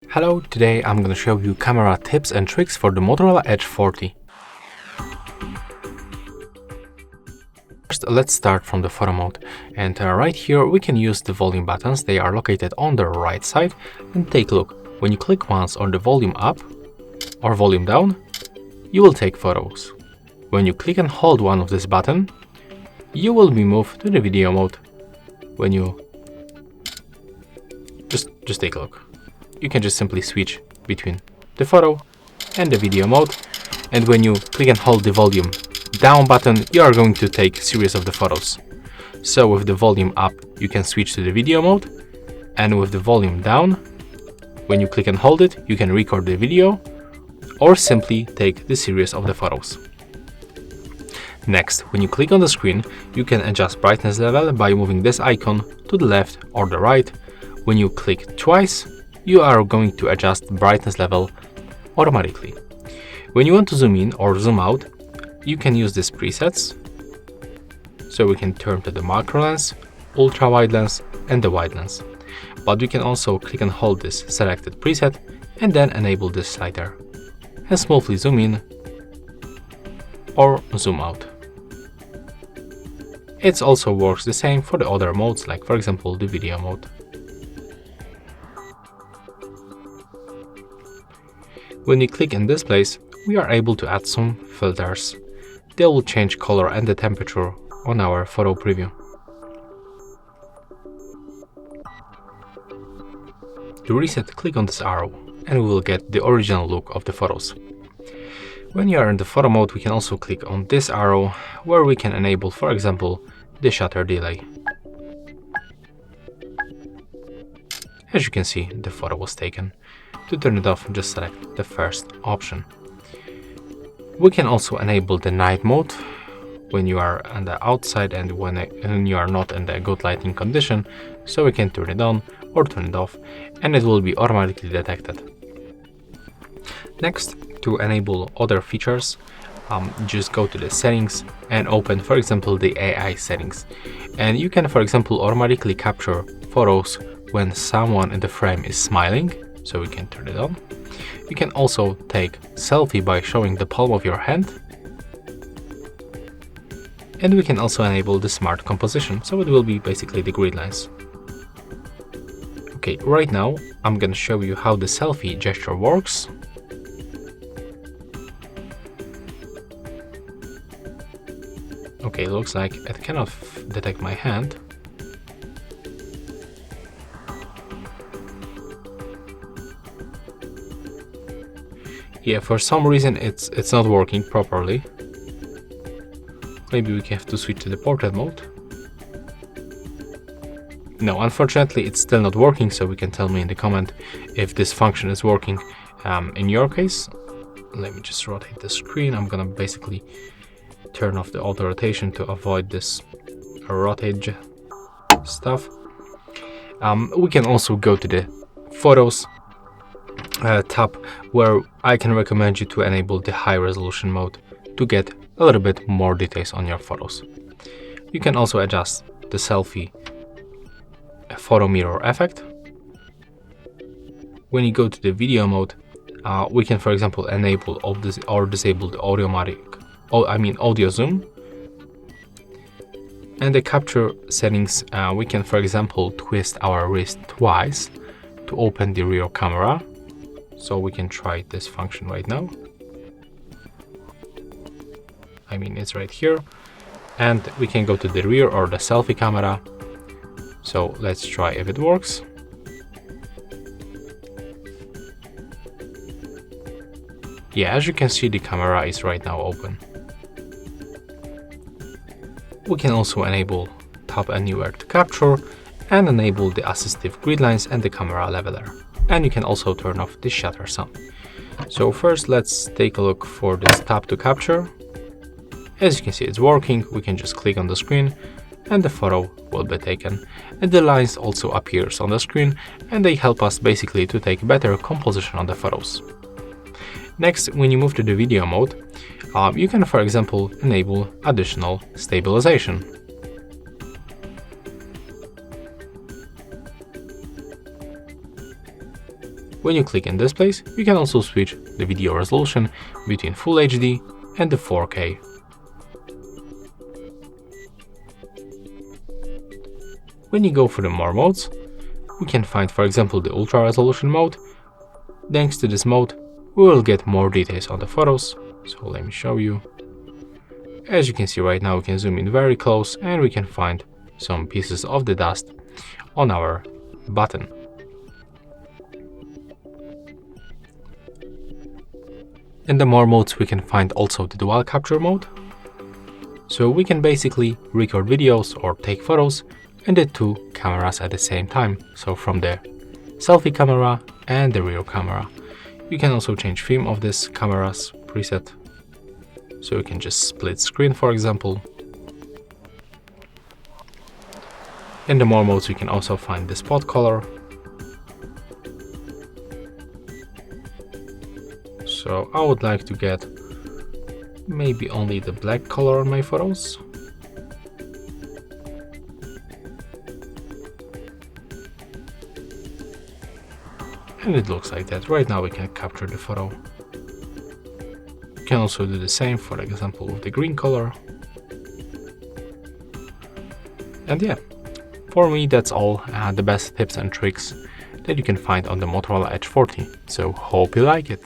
Hello, today I'm gonna show you camera tips and tricks for the Motorola Edge 40. First, let's start from the photo mode, and right here we can use the volume buttons. They are located on the right side, and take a look. When you click once on the volume up or volume down, you will take photos. When you click and hold one of this button, you will be moved to the video mode. When you just take a look. You can just simply switch between the photo and the video mode, and when you click and hold the volume down button, you are going to take a series of the photos. So with the volume up, you can switch to the video mode, and with the volume down, when you click and hold it, you can record the video or simply take the series of the photos. Next, when you click on the screen, you can adjust brightness level by moving this icon to the left or the right. When you click twice, you are going to adjust brightness level automatically. When you want to zoom in or zoom out, you can use these presets. So we can turn to the macro lens, ultra wide lens, and the wide lens. But we can also click and hold this selected preset and then enable this slider and smoothly zoom in or zoom out. It also works the same for the other modes, like for example the video mode. When you click in this place, we are able to add some filters. They will change color and the temperature on our photo preview. To reset, click on this arrow and we will get the original look of the photos. When you are in the photo mode, we can also click on this arrow where we can enable, for example, the shutter delay. As you can see, the photo was taken. To turn it off, just select the first option. We can also enable the night mode when you are on the outside and when you are not in the good lighting condition, so we can turn it on or turn it off and it will be automatically detected. Next, to enable other features, just go to the settings and open, for example, the AI settings. And you can, for example, automatically capture photos when someone in the frame is smiling, so we can turn it on. You can also take selfie by showing the palm of your hand. And we can also enable the smart composition, so it will be basically the grid lines. Okay, right now I'm gonna show you how the selfie gesture works. Okay, looks like it cannot detect my hand. Yeah, for some reason it's not working properly. Maybe we have to switch to the portrait mode. No, unfortunately it's still not working, so we can tell me in the comment if this function is working in your case. Let me just rotate the screen. I'm gonna basically turn off the auto rotation to avoid this rotate stuff. We can also go to the photos tab, where I can recommend you to enable the high resolution mode to get a little bit more details on your photos. You can also adjust the selfie photo mirror effect. When you go to the video mode, we can, for example, enable or disable the audio zoom. And the capture settings, we can, for example, twist our wrist twice to open the rear camera. So we can try this function right now. It's right here. And we can go to the rear or the selfie camera. So let's try if it works. Yeah, as you can see, the camera is right now open. We can also enable tap anywhere to capture and enable the assistive grid lines and the camera leveler. And you can also turn off the shutter sound. So first, let's take a look for this tap to capture. As you can see, it's working. We can just click on the screen and the photo will be taken. And the lines also appears on the screen and they help us basically to take better composition on the photos. Next, when you move to the video mode, you can, for example, enable additional stabilization. When you click in this place, you can also switch the video resolution between Full HD and the 4K. When you go for the more modes, we can find, for example, the ultra resolution mode. Thanks to this mode, we will get more details on the photos. So let me show you. As you can see right now, we can zoom in very close and we can find some pieces of the dust on our button. In the more modes, we can find also the dual capture mode. So we can basically record videos or take photos in the two cameras at the same time. So from the selfie camera and the rear camera. You can also change theme of this camera's preset. So you can just split screen, for example. In the more modes, you can also find the spot color. So I would like to get maybe only the black color on my photos. And it looks like that. Right now we can capture the photo. You can also do the same, for example, with the green color. And yeah, for me that's all the best tips and tricks that you can find on the Motorola Edge 40. So hope you like it.